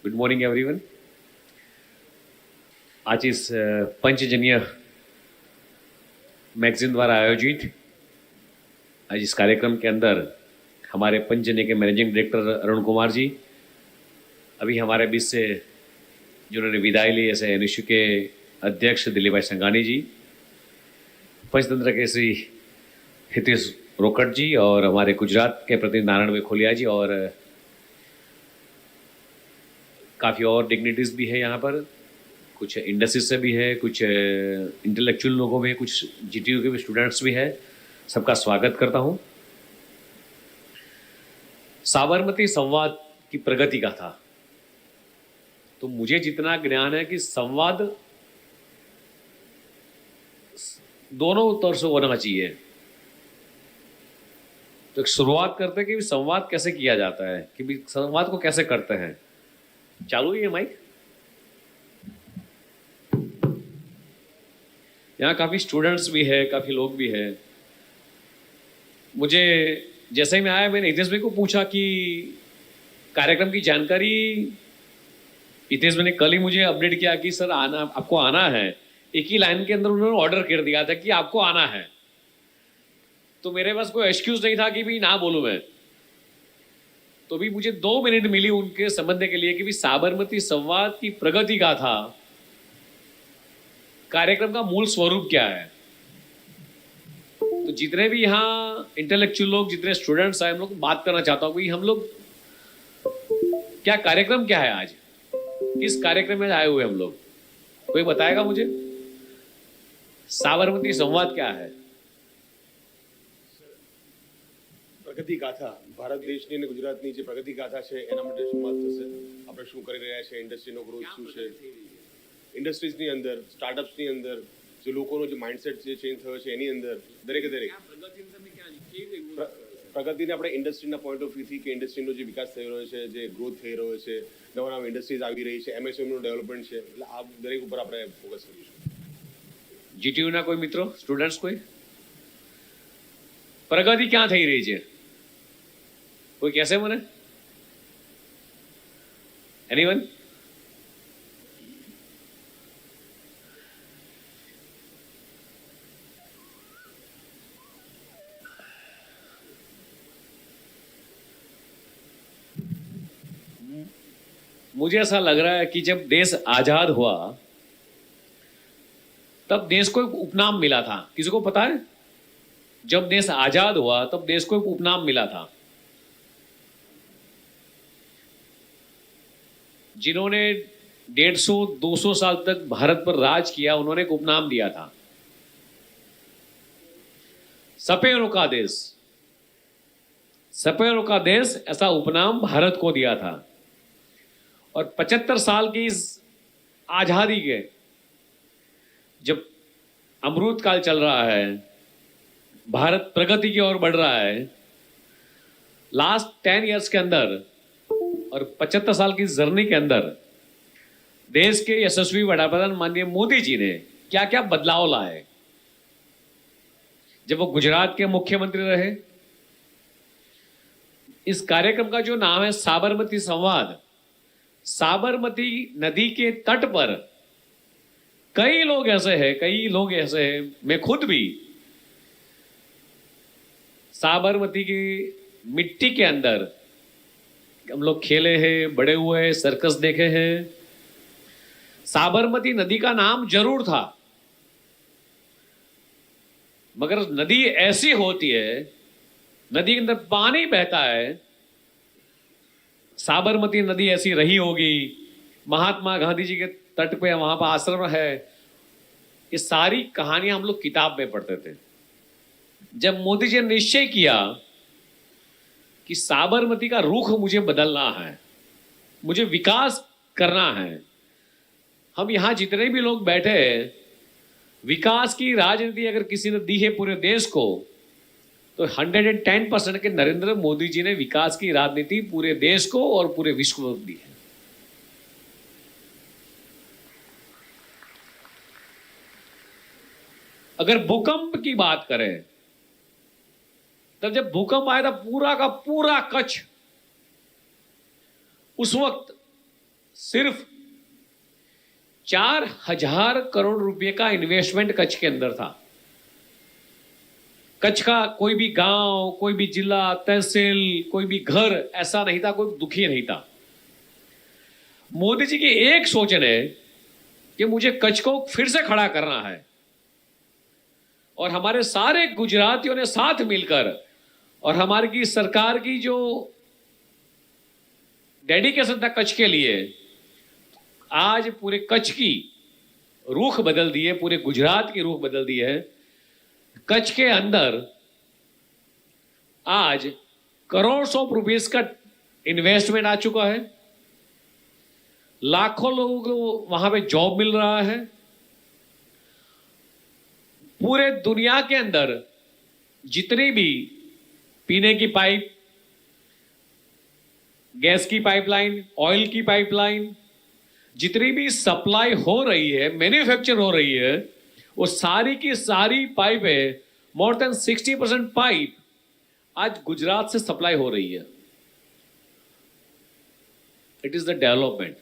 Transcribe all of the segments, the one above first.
Good morning everyone. आज इस Panchajanya magazine द्वारा आयोजित आज इस कार्यक्रम के अंदर हमारे पंचजन्य के मैनेजिंग डायरेक्टर अरुण कुमार जी, अभी हमारे बीच से जिन्होंने विदाई ली, ऐसे एनएसयू के अध्यक्ष दिलीप भाई संघानी जी, पंचतंत्र के श्री हितेश रोकट जी और हमारे गुजरात के प्रतिनिधि नारायण भाई खोलिया जी और काफ़ी और डिग्निटीज़ भी है यहाँ पर, कुछ इंडस्ट्रीज से भी है, कुछ इंटेलेक्चुअल लोगों में, कुछ जीटीयू के भी स्टूडेंट्स भी है। सबका स्वागत करता हूँ। साबरमती संवाद की प्रगति का था, तो मुझे जितना ज्ञान है कि संवाद दोनों तरफ से होना चाहिए। तो एक शुरुआत करते हैं कि संवाद कैसे किया जाता है, कि भी संवाद को कैसे करते हैं। चालू है ये माइक? यहाँ काफ़ी स्टूडेंट्स भी है, काफ़ी लोग भी है। मुझे जैसे ही मैं आया, मैंने हितेश भाई को पूछा कि कार्यक्रम की जानकारी, हितेश भाई ने कल ही मुझे अपडेट किया कि सर आना, आपको आना है। एक ही लाइन के अंदर उन्होंने ऑर्डर कर दिया था कि आपको आना है, तो मेरे पास कोई एक्सक्यूज नहीं था कि भी ना बोलूं मैं। तो भी मुझे 2 मिनट मिली उनके समझने के लिए कि भी साबरमती संवाद की प्रगति का था, कार्यक्रम का मूल स्वरूप क्या है। तो जितने भी यहाँ इंटेलेक्चुअल लोग, जितने स्टूडेंट्स आए, हम लोग बात करना चाहता हूँ कि हम लोग क्या कार्यक्रम क्या है आज, किस कार्यक्रम में आए हुए हम लोग, कोई बताएगा मुझे? साबरमती संवाद क्या है? પ્રગતિ ગાથા, ભારત દેશની અને ગુજરાતની જે પ્રગતિ ગાથા છે એના માટે શરૂઆત થશે. આપણે શું કરી રહ્યા છે, ઇન્ડસ્ટ્રીનો ગ્રોથ શું છે, ઇન્ડસ્ટ્રીઝની અંદર, સ્ટાર્ટઅપ્સની અંદર જે લોકોનો જે માઇન્ડસેટ જે ચેન્જ થયો છે એની અંદર દરેકે દરેક પ્રગતિને આપણે ઇન્ડસ્ટ્રીના પોઈન્ટ ઓફ વ્યૂથી કે ઇન્ડસ્ટ્રીનો જે વિકાસ થઈ રહ્યો છે, જે ગ્રોથ થઈ રહ્યો છે, નવા નવા ઇન્ડસ્ટ્રીઝ આવી રહી છે, એમએસએમઈનું ડેવલપમેન્ટ છે, એટલે આ દરેક ઉપર આપણે ફોકસ કરીશું. જીટીયુના કોઈ મિત્રો, સ્ટુડન્ટ્સ કોઈ? પ્રગતિ ક્યાં થઈ રહી છે, कोई कैसे बने? एनीवन? मुझे ऐसा लग रहा है कि जब देश आजाद हुआ तब देश को एक उपनाम मिला था। किसी को पता है? जब देश आजाद हुआ तब देश को एक उपनाम मिला था। जिन्होंने 150-200 साल तक भारत पर राज किया, उन्होंने एक उपनाम दिया था, सपेरों का देश। सपेरों का देश, ऐसा उपनाम भारत को दिया था। और 75 साल की इस आजादी के जब अमृत काल चल रहा है, भारत प्रगति की ओर बढ़ रहा है, लास्ट 10 इयर्स के अंदर और 75 साल की जर्नी के अंदर देश के यशस्वी वडाप्रधान माननीय मोदी जी ने क्या क्या बदलाव लाए। जब वो गुजरात के मुख्यमंत्री रहे, इस कार्यक्रम का जो नाम है साबरमती संवाद, साबरमती नदी के तट पर कई लोग ऐसे हैं, मैं खुद भी साबरमती की मिट्टी के अंदर हम लोग खेले हैं, बड़े हुए हैं, सर्कस देखे हैं। साबरमती नदी का नाम जरूर था, मगर नदी ऐसी होती है, नदी के अंदर पानी बहता है। साबरमती नदी ऐसी रही होगी, महात्मा गांधी जी के तट पे वहां पर आश्रम है। ये सारी कहानियां हम लोग किताब में पढ़ते थे। जब मोदी जी ने निश्चय किया कि साबरमती का रुख मुझे बदलना है, मुझे विकास करना है, हम यहां जितने भी लोग बैठे हैं, विकास की राजनीति अगर किसी ने दी है पूरे देश को, तो 110% के नरेंद्र मोदी जी ने विकास की राजनीति पूरे देश को और पूरे विश्व को दी है। अगर भूकंप की बात करें, तब जब भूकंप आया था पूरा का पूरा कच्छ उस वक्त सिर्फ 4,000 करोड़ रुपए का इन्वेस्टमेंट कच्छ के अंदर था। कच्छ का कोई भी गांव, कोई भी जिला, तहसील, कोई भी घर ऐसा नहीं था, कोई दुखी नहीं था। मोदी जी की एक सोच है कि मुझे कच्छ को फिर से खड़ा करना है, और हमारे सारे गुजरातियों ने साथ मिलकर और हमारी की सरकार की जो डेडिकेशन था कच्छ के लिए, आज पूरे कच्छ की रुख बदल दी है, पूरे गुजरात की रुख बदल दी है। कच्छ के अंदर आज करोड़ रुपीस का इन्वेस्टमेंट आ चुका है, लाखों लोगों को वहां पे जॉब मिल रहा है। पूरे दुनिया के अंदर जितनी भी पीने की पाइप, गैस की पाइपलाइन, ऑयल की पाइपलाइन, जितनी भी सप्लाई हो रही है, मैन्युफैक्चर हो रही है, वो सारी की सारी पाइपें, मोर देन 60% पाइप आज गुजरात से सप्लाई हो रही है। इट इज द डेवलपमेंट,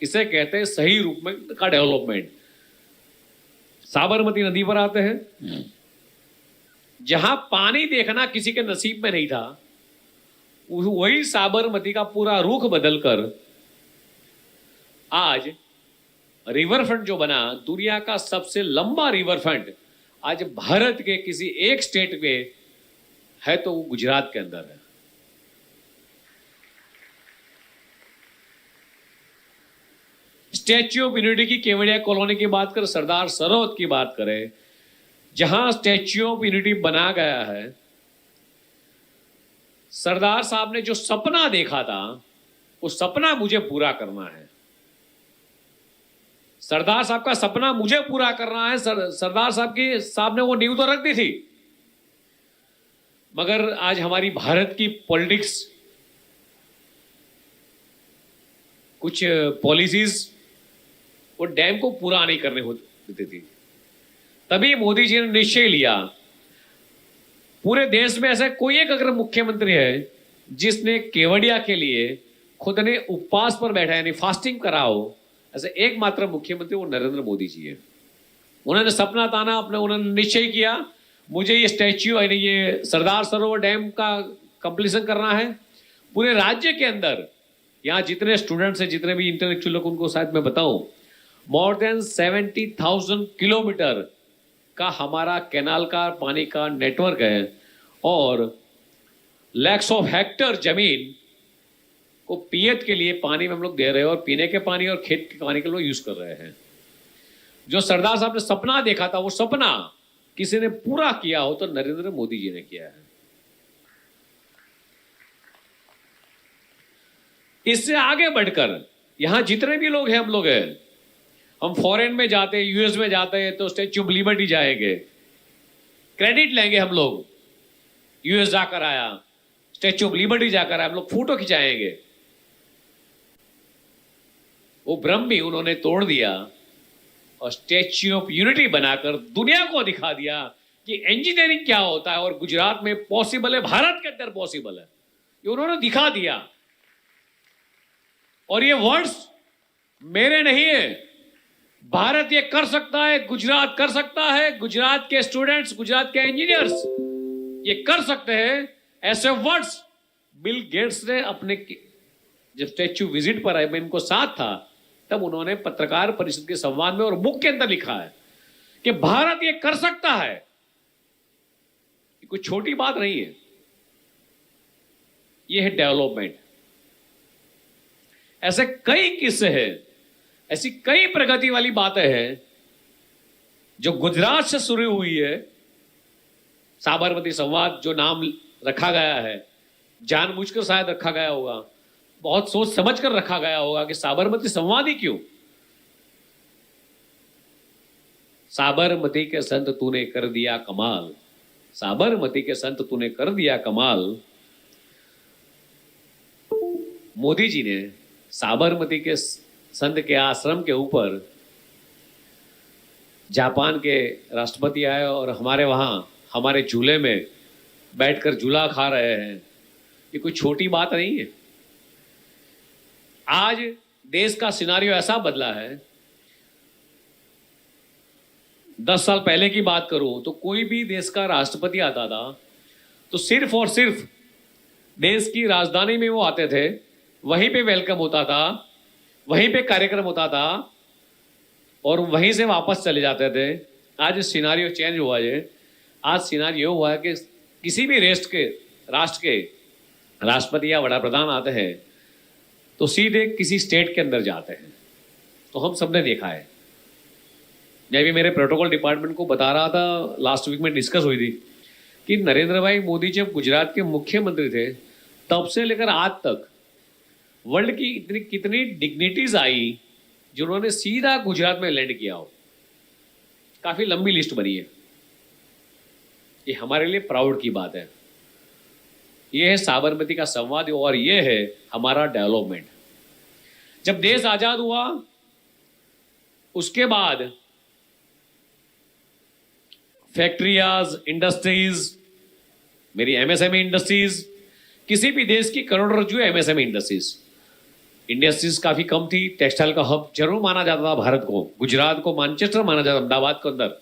इसे कहते हैं सही रूप में का डेवलपमेंट। साबरमती नदी पर आते हैं, जहां पानी देखना किसी के नसीब में नहीं था, वही साबरमती का पूरा रुख बदलकर आज रिवर फ्रंट जो बना, दुनिया का सबसे लंबा रिवर फ्रंट आज भारत के किसी एक स्टेट में है तो वो गुजरात के अंदर है। स्टैच्यू ऑफ यूनिटी की केवड़िया कॉलोनी की बात करें, सरदार सरोवर की बात करें, जहां स्टैच्यू ऑफ यूनिटी बना गया है, सरदार साहब ने जो सपना देखा था, वो सपना मुझे पूरा करना है। सरदार साहब का सपना मुझे पूरा करना है। सरदार साहब ने वो नींव तो रख दी थी, मगर आज हमारी भारत की पॉलिटिक्स, कुछ पॉलिसीज वो डैम को पूरा नहीं करने होती थी। तभी मोदी जी ने निश्चय लिया, पूरे देश में ऐसा कोई एक अगर मुख्यमंत्री है जिसने केवड़िया के लिए खुद ने उपवास पर बैठा, यानी फास्टिंग करा हो, ऐसे एकमात्र मुख्यमंत्री वो नरेंद्र मोदी जी है। उन्होंने सपना ताना अपने, उन्होंने निश्चय किया मुझे ये स्टैच्यू, यानी ये सरदार सरोवर डैम का कंप्लीशन करना है पूरे राज्य के अंदर। यहाँ जितने स्टूडेंट्स हैं, जितने भी इंटेलेक्चुअल लोग, उनको शायद मैं बताऊं, मोर देन 70,000 किलोमीटर का हमारा कैनाल का पानी का नेटवर्क है, और लैक्स ऑफ हेक्टर जमीन को पियत के लिए पानी में हम लोग दे रहे हैं, और पीने के पानी और खेत के पानी के लिए यूज कर रहे हैं। जो सरदार साहब ने सपना देखा था, वो सपना किसी ने पूरा किया हो तो नरेंद्र मोदी जी ने किया है। इससे आगे बढ़कर यहां जितने भी लोग हैं, हम लोग हैं, हम फॉरेन में जाते हैं, यूएस में जाते हैं तो स्टैच्यू ऑफ लिबर्टी जाएंगे, क्रेडिट लेंगे हम लोग, यूएस जाकर आया, स्टैच्यू ऑफ लिबर्टी जाकर आया, हम लोग फोटो खिंचाएंगे। वो भ्रम भी उन्होंने तोड़ दिया और स्टैच्यू ऑफ यूनिटी बनाकर दुनिया को दिखा दिया कि इंजीनियरिंग क्या होता है, और गुजरात में पॉसिबल है, भारत के अंदर पॉसिबल है, ये उन्होंने दिखा दिया। और ये वर्ड्स मेरे नहीं है, भारत ये कर सकता है, गुजरात कर सकता है, गुजरात के स्टूडेंट्स, गुजरात के इंजीनियर्स ये कर सकते हैं। ऐसे वर्ड्स बिल गेट्स ने अपने, जब स्टैच्यू विजिट पर आए, मैं इनको साथ था, तब उन्होंने पत्रकार परिषद के संवाद में और बुक के अंदर लिखा है कि भारत ये कर सकता है। ये कोई छोटी बात नहीं है, ये है डेवलपमेंट। ऐसे कई किस्से हैं, ऐसी कई प्रगति वाली बातें हैं जो गुजरात से शुरू हुई है। साबरमती संवाद जो नाम रखा गया है, जानबूझकर शायद रखा गया होगा, बहुत सोच समझ कर रखा गया होगा कि साबरमती संवाद ही क्यों। साबरमती के संत तूने कर दिया कमाल, साबरमती के संत तूने कर दिया कमाल। मोदी जी ने साबरमती के संत के आश्रम के ऊपर, जापान के राष्ट्रपति आए और हमारे वहां हमारे झूले में बैठकर झूला खा रहे हैं, ये कोई छोटी बात नहीं है। आज देश का सिनारियो ऐसा बदला है, 10 साल पहले की बात करूं तो कोई भी देश का राष्ट्रपति आता था तो सिर्फ और सिर्फ देश की राजधानी में वो आते थे, वहीं पे वेलकम होता था, वहीं पे कार्यक्रम होता था और वहीं से वापस चले जाते थे। आज सिनारियो चेंज हुआ है। आज सिनारियो हुआ है कि किसी भी राष्ट्र के राष्ट्रपति या बड़ा प्रधान आते हैं तो सीधे किसी स्टेट के अंदर जाते हैं। तो हम सबने देखा है। मैं भी मेरे प्रोटोकॉल डिपार्टमेंट को बता रहा था, लास्ट वीक में डिस्कस हुई थी कि नरेंद्र भाई मोदी जब गुजरात के मुख्यमंत्री थे तब से लेकर आज तक वर्ल्ड की इतनी कितनी डिग्निटीज आई जिन्होंने सीधा गुजरात में लैंड किया हो। काफी लंबी लिस्ट बनी है। ये हमारे लिए प्राउड की बात है। ये है साबरमती का संवाद और ये है हमारा डेवलपमेंट। जब देश आजाद हुआ उसके बाद फैक्ट्रियाज, इंडस्ट्रीज, मेरी एमएसएमई इंडस्ट्रीज, किसी भी देश की करोड़रज्जु एमएसएमई इंडस्ट्रीज काफी कम थी। टेक्सटाइल का हब जरूर माना जाता था भारत को, गुजरात को मैनचेस्टर माना जाता, अहमदाबाद के अंदर।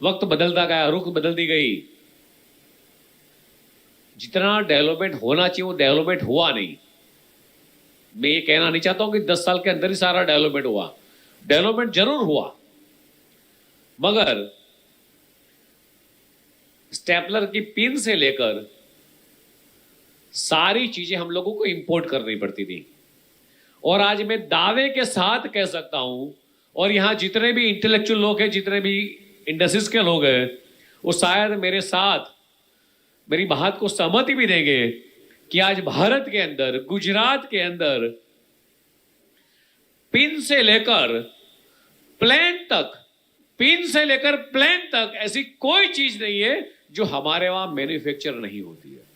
वक्त बदलता गया, रुख बदलती गई। जितना डेवलपमेंट होना चाहिए वो डेवलपमेंट हुआ नहीं। मैं ये कहना नहीं चाहता हूं कि 10 साल के अंदर ही सारा डेवलपमेंट हुआ। डेवलपमेंट जरूर हुआ, मगर स्टेपलर की पिन से लेकर सारी चीजें हम लोगों को इंपोर्ट करनी पड़ती थी। और आज मैं दावे के साथ कह सकता हूं, और यहां जितने भी इंटेलेक्चुअल लोग हैं, जितने भी इंडस्ट्रीज के लोग हैं, वो शायद मेरे साथ मेरी बात को सहमति भी देंगे कि आज भारत के अंदर, गुजरात के अंदर पिन से लेकर प्लेन तक ऐसी कोई चीज नहीं है जो हमारे वहां मैन्युफैक्चर नहीं होती है।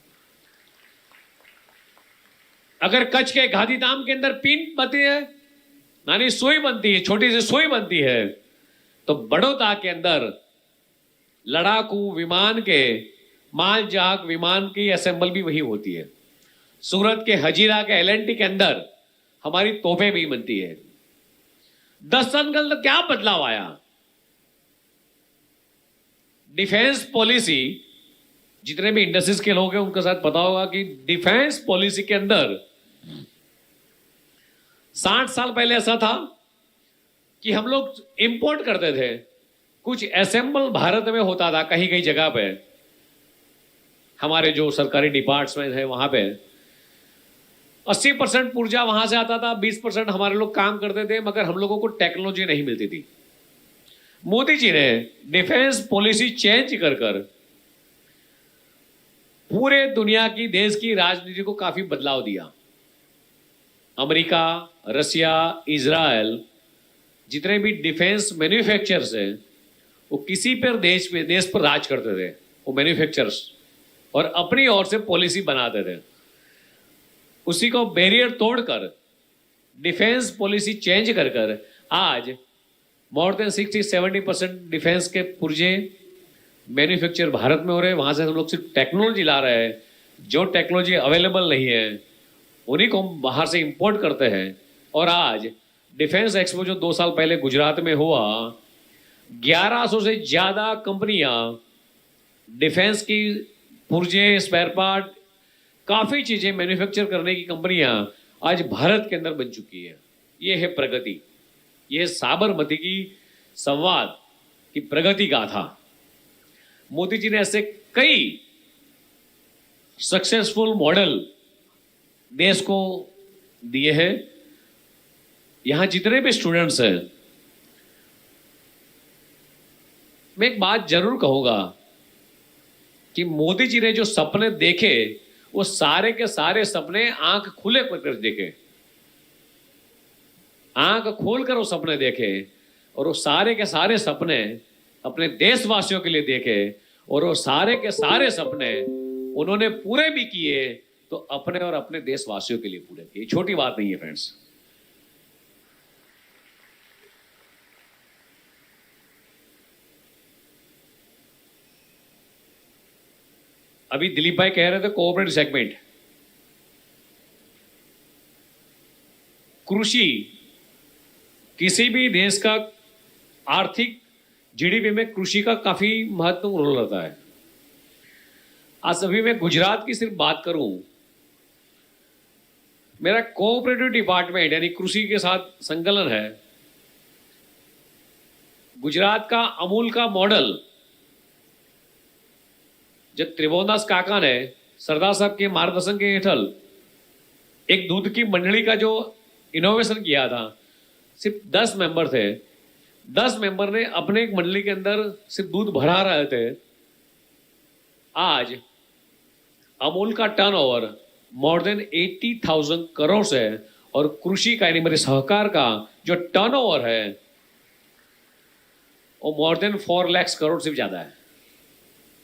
अगर कच्छ के गांधीधाम के अंदर पिन बनती है, नानी सुई बनती है, छोटी सी सुई बनती है, तो बड़ौदा के अंदर लड़ाकू विमान के, माल जहाज विमान की असेंबल भी वही होती है। सूरत के हजीरा के एलएनटी के अंदर हमारी तोपें भी बनती है। 10 साल के अंदर क्या बदलाव आया? डिफेंस पॉलिसी, जितने भी इंडस्ट्रीज के लोग हैं उनके साथ पता होगा कि डिफेंस पॉलिसी के अंदर 60 साल पहले ऐसा था कि हम लोग इंपोर्ट करते थे, कुछ असेंबल भारत में होता था कहीं कहीं जगह पे। हमारे जो सरकारी डिपार्टमेंट है वहां पे 80% पुर्जा वहां से आता था, 20% हमारे लोग काम करते थे, मगर हम लोगों को टेक्नोलॉजी नहीं मिलती थी। मोदी जी ने डिफेंस पॉलिसी चेंज कर कर पूरे दुनिया की, देश की राजनीति को काफी बदलाव दिया। अमेरिका, रसिया, इजराइल, जितने भी डिफेंस मैन्युफैक्चरर्स हैं वो किसी पर देश पर राज करते थे, वो मैन्युफैक्चरर्स, और अपनी ओर से पॉलिसी बनाते थे। उसी को बैरियर तोड़कर डिफेंस पॉलिसी चेंज कर कर आज मोर देन 60-70% डिफेंस के पुर्जे मैन्युफैक्चर भारत में हो रहे हैं। वहां से हम लोग सिर्फ टेक्नोलॉजी ला रहे हैं। जो टेक्नोलॉजी अवेलेबल नहीं है उन्हीं को हम बाहर से इंपोर्ट करते हैं। और आज डिफेंस एक्सपो जो 2 साल पहले गुजरात में हुआ, 1100 से ज्यादा कंपनियां डिफेंस की पुर्जे, स्पेयर पार्ट, काफी चीजें मैन्युफैक्चर करने की कंपनियां आज भारत के अंदर बन चुकी है। ये है प्रगति, ये है साबरमती की संवाद की प्रगति गाथा। मोदी जी ने ऐसे कई सक्सेसफुल मॉडल देश को दिए हैं। यहां जितने भी स्टूडेंट्स हैं, मैं एक बात जरूर कहूंगा कि मोदी जी ने जो सपने देखे वो सारे के सारे सपने आंख खुले कर देखे, आंख खोलकर वो सपने देखे, और वो सारे के सारे सपने अपने देशवासियों के लिए देखे, और वो सारे के सारे सपने उन्होंने पूरे भी किए तो अपने और अपने देशवासियों के लिए पूरे किए। छोटी बात नहीं है फ्रेंड्स। अभी दिलीप भाई कह रहे थे कोऑपरेटिव सेगमेंट, कृषि किसी भी देश का आर्थिक जीडीपी में कृषि का काफी महत्वपूर्ण रोल रहता है। आज अभी मैं गुजरात की सिर्फ बात करूं, मेरा कोऑपरेटिव डिपार्टमेंट यानी कृषि के साथ संकलन है। गुजरात का अमूल का मॉडल जब त्रिभुवनदास काका ने सरदार साहब के मार्गदर्शन के हेठल एक दूध की मंडली का जो इनोवेशन किया था, सिर्फ 10 मेंबर थे। 10 मेंबर ने अपने एक मंडली के अंदर सिर्फ दूध भरा रहे थे। आज अमूल का टर्नओवर मोर देन 80,000 करोड़ है और कृषि का यानी मेरे सहकार का जो टर्नओवर है वो मोर देन 4 लाख करोड़ से भी ज्यादा है।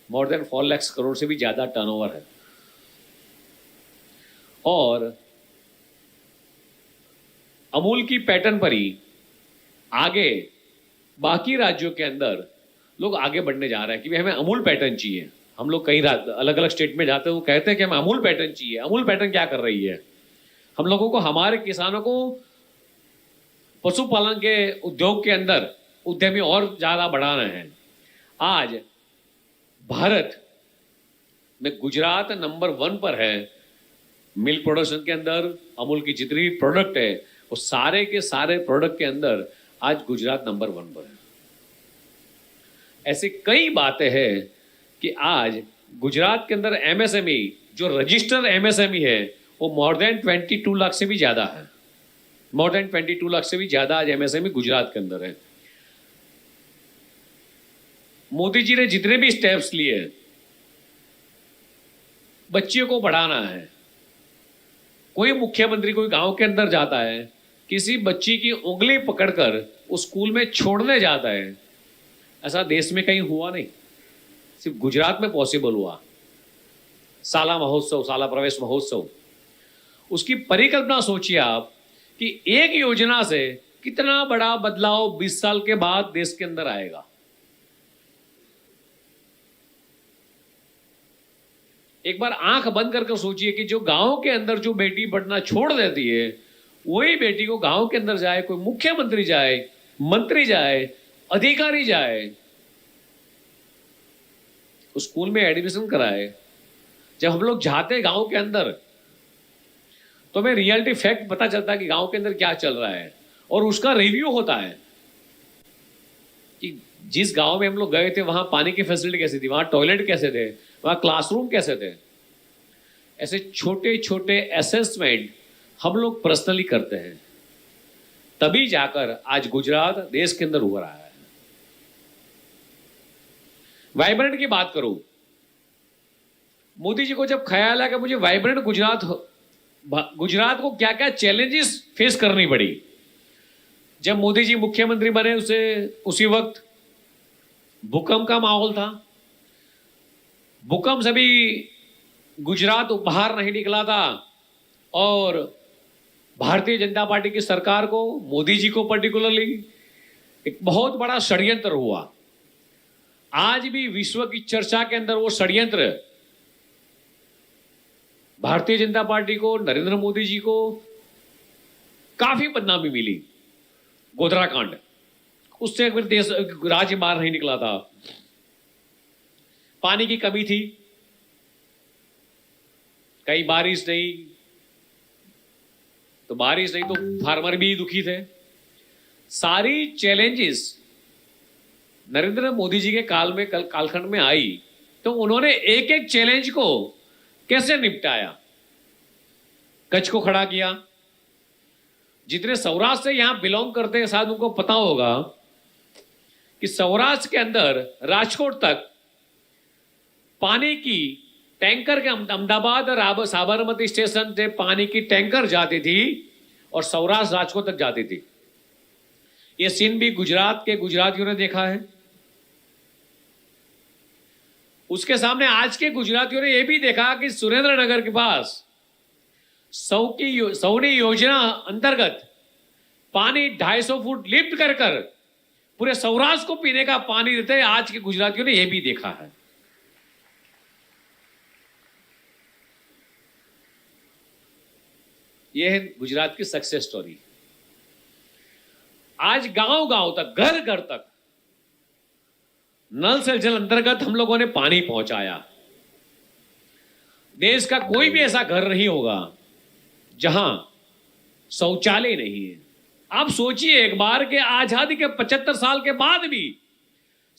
मोर देन 4 लाख करोड़ से भी ज्यादा टर्नओवर है। और अमूल की पैटर्न पर ही आगे बाकी राज्यों के अंदर लोग आगे बढ़ने जा रहे हैं कि भाई हमें अमूल पैटर्न चाहिए। हम लोग कई अलग अलग स्टेट में जाते हैं, वो कहते हैं कि हमें अमूल पैटर्न चाहिए। अमूल पैटर्न क्या कर रही है? हम लोगों को, हमारे किसानों को पशुपालन के उद्योग के अंदर उद्यमी और ज्यादा बढ़ा रहे हैं। आज भारत में गुजरात नंबर 1 पर है मिल्क प्रोडक्शन के अंदर। अमूल की जितनी भी प्रोडक्ट है वो सारे के सारे प्रोडक्ट के अंदर आज गुजरात नंबर 1 पर है। ऐसे कई बातें हैं कि आज गुजरात के अंदर एमएसएमई जो रजिस्टर एमएसएमई है वो मोर देन 22 लाख से भी ज्यादा है। मोर देन 22 लाख से भी ज्यादा आज एमएसएमई गुजरात के अंदर है। मोदी जी ने जितने भी स्टेप्स लिए, बच्चियों को बढ़ाना है। कोई मुख्यमंत्री कोई गांव के अंदर जाता है, किसी बच्ची की उंगली पकड़कर उस स्कूल में छोड़ने जाता है, ऐसा देश में कहीं हुआ नहीं, सिर्फ गुजरात में पॉसिबल हुआ। साला महोत्सव, साला प्रवेश महोत्सव, उसकी परिकल्पना सोचिए आप कि एक योजना से कितना बड़ा बदलाव 20 साल के बाद देश के अंदर आएगा। एक बार आंख बंद करके सोचिए कि जो गांव के अंदर जो बेटी पढ़ना छोड़ देती है, वही बेटी को गांव के अंदर जाए, कोई मुख्यमंत्री जाए, मंत्री जाए, अधिकारी जाए, उस स्कूल में एडमिशन कराए। जब हम लोग जाते हैं गांव के अंदर तो हमें रियलिटी फैक्ट पता चलता है कि गांव के अंदर क्या चल रहा है और उसका रिव्यू होता है कि जिस गांव में हम लोग गए थे वहां पानी की फैसिलिटी कैसी थी, वहां टॉयलेट कैसे थे, वहां क्लासरूम कैसे थे। ऐसे छोटे छोटे असेसमेंट हम लोग पर्सनली करते हैं, तभी जाकर आज गुजरात देश के अंदर उभरा है। वाइब्रेंट की बात करूं, मोदी जी को जब ख्याल आया कि मुझे वाइब्रेंट गुजरात को क्या क्या चैलेंजेस फेस करनी पड़ी, जब मोदी जी मुख्यमंत्री बने उसी वक्त भूकंप का माहौल था। भूकंप से भी गुजरात बाहर नहीं निकला था और भारतीय जनता पार्टी की सरकार को, मोदी जी को पर्टिकुलरली एक बहुत बड़ा षड्यंत्र हुआ। आज भी विश्व की चर्चा के अंदर वो षड्यंत्र भारतीय जनता पार्टी को, नरेंद्र मोदी जी को काफी बदनामी मिली। गोधरा कांड, उससे फिर देश राज्य बाहर नहीं निकला था। पानी की कमी थी, कहीं बारिश नहीं तो फार्मर भी दुखी थे। सारी चैलेंजेस नरेंद्र मोदी जी के कालखंड में आई, तो उन्होंने एक एक चैलेंज को कैसे निपटाया। कच्छ को खड़ा किया। जितने सौराष्ट्र से यहां बिलोंग करते हैं शायद उनको पता होगा कि सौराष्ट्र के अंदर राजकोट तक पानी की टैंकर के अहमदाबाद और साबरमती स्टेशन से पानी की टैंकर जाती थी और सौराष्ट्र राजकोट तक जाती थी। यह सीन भी गुजरात के गुजरातियों ने देखा है। उसके सामने आज के गुजरातियों ने यह भी देखा कि सुरेंद्रनगर के पास सौनी योजना अंतर्गत पानी 250 फुट लिफ्ट कर पूरे सौराष्ट्र को पीने का पानी देते हैं। आज के गुजरातियों ने यह भी देखा है। यह है गुजरात की सक्सेस स्टोरी। आज गांव गांव तक, घर घर तक नल से जल अंतर्गत हम लोगों ने पानी पहुंचाया। देश का कोई भी ऐसा घर नहीं होगा जहां शौचालय नहीं है। आप सोचिए एक बार कि आजादी के 75 साल के बाद भी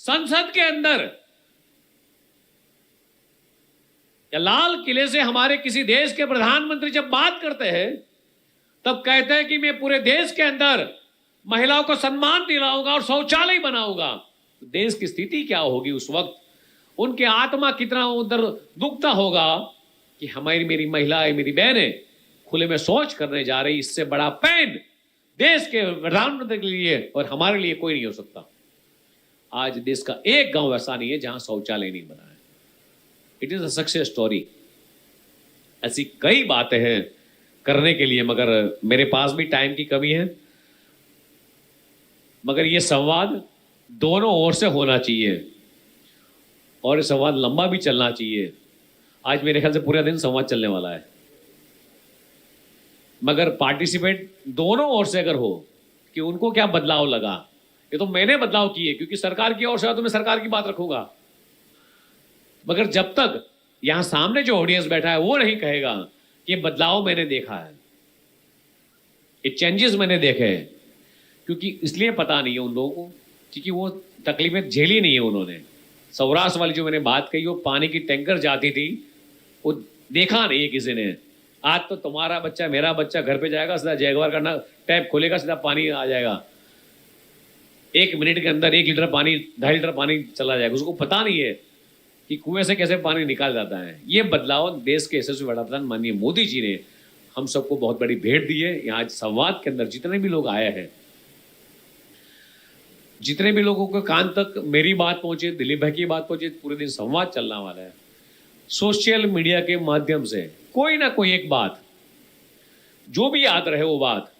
संसद के अंदर या लाल किले से हमारे किसी देश के प्रधानमंत्री जब बात करते हैं तब कहते हैं कि मैं पूरे देश के अंदर महिलाओं को सम्मान दिलाऊंगा और शौचालय बनाऊंगा। देश की स्थिति क्या होगी उस वक्त? उनके आत्मा कितना उधर दुखता होगा कि हमारी मेरी महिलाएं, मेरी बहनें खुले में शौच करने जा रही। इससे बड़ा पैन देश के प्रधानमंत्री के लिए और हमारे लिए कोई नहीं हो सकता। आज देश का एक गांव ऐसा नहीं है जहां शौचालय नहीं बना है। It is a success story. ऐसी कई बातें हैं करने के लिए, मगर मेरे पास भी टाइम की कमी है। मगर ये संवाद दोनों ओर से होना चाहिए और ये संवाद लंबा भी चलना चाहिए। आज मेरे ख्याल से पूरा दिन संवाद चलने वाला है, मगर पार्टिसिपेट दोनों ओर से अगर हो कि उनको क्या बदलाव लगा। ये तो मैंने बदलाव किए क्योंकि सरकार की ओर से तो मैं सरकार की बात रखूंगा, मगर जब तक यहां सामने जो ऑडियंस बैठा है वो नहीं कहेगा कि बदलाव मैंने देखा है, ये चेंजेस मैंने देखे हैं, क्योंकि इसलिए पता नहीं है उन लोगों को क्योंकि वो तकलीफें झेली नहीं है उन्होंने। सौराष्ट्र वाली जो मैंने बात कही, वो पानी की टैंकर जाती थी, वो देखा नहीं है किसी ने। आज तो तुम्हारा बच्चा मेरा बच्चा घर पे जाएगा, सीधा जैगवार का ना टैप खोलेगा, सीधा पानी आ जाएगा। 1 मिनट के अंदर 1 लीटर पानी, 2.5 लीटर पानी चला जाएगा। उसको पता नहीं है कि कुएं से कैसे पानी निकाल जाता है। ये बदलाव देश के यशस्वी वडाप्रधान माननीय मोदी जी ने हम सबको बहुत बड़ी भेंट दी है। यहाँ संवाद के अंदर जितने भी लोग आए हैं, जितने भी लोगों के कान तक मेरी बात पहुंचे, दिलीप भाई की बात पहुंचे, पूरे दिन संवाद चलने वाला है। सोशल मीडिया के माध्यम से कोई ना कोई एक बात जो भी याद रहे वो बात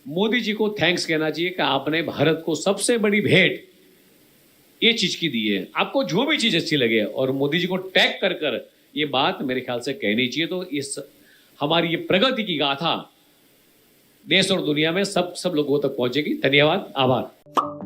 मोदी जी को थैंक्स कहना चाहिए कि आपने भारत को सबसे बड़ी भेंट ये चीज की दी है। आपको जो भी चीज अच्छी लगे और मोदी जी को टैग कर कर ये बात मेरे ख्याल से कहनी चाहिए। तो इस हमारी ये प्रगति की गाथा देश और दुनिया में सब लोगों तक पहुंचेगी। धन्यवाद, आभार।